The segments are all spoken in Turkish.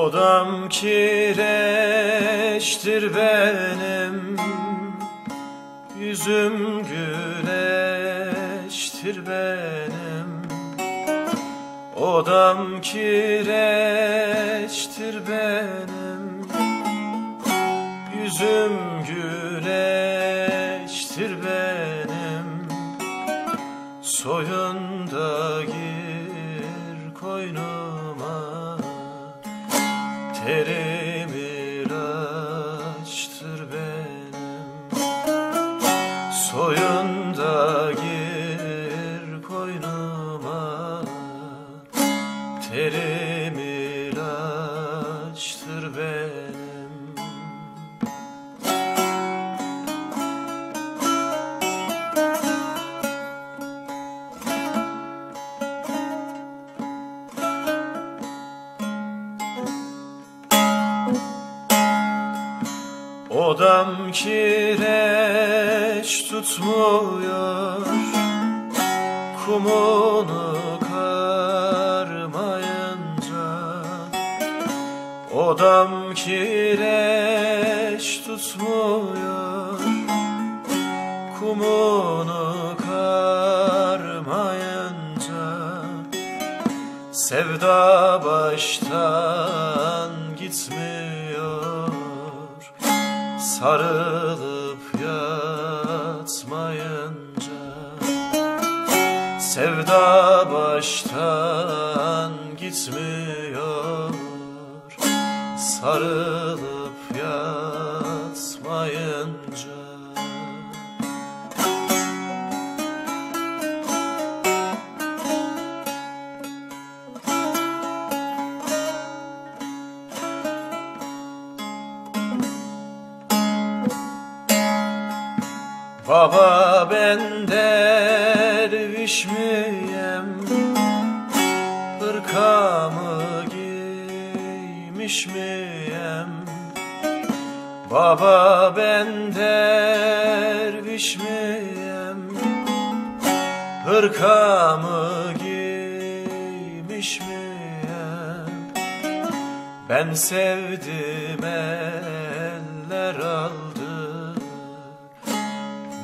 Odam kireçtir benim, yüzüm güleçtir benim. Odam kireçtir benim, yüzüm güleçtir benim. Soyun da gir koynuma, terim ilaçtır benim. Soyun da gir koynuma, terim ilaçtır benim. Odam kireç tutmuyor, kumunu karmayınca. Odam kireç tutmuyor, kumunu karmayınca. Sevda baştan gitmiyor, sarılıp yatmayınca. Sevda baştan gitmiyor, sarılıp yatmayınca. Baba ben derviş miyim, hırkamı giymiş miyim? Baba ben derviş miyim, hırkamı giymiş miyim? Ben sevdim eller aldı,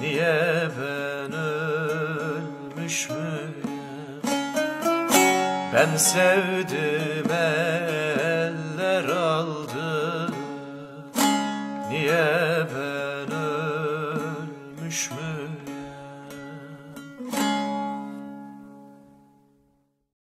niye ben ölmüş müyüm? Ben sevdim eller aldı, niye ben ölmüş müyüm?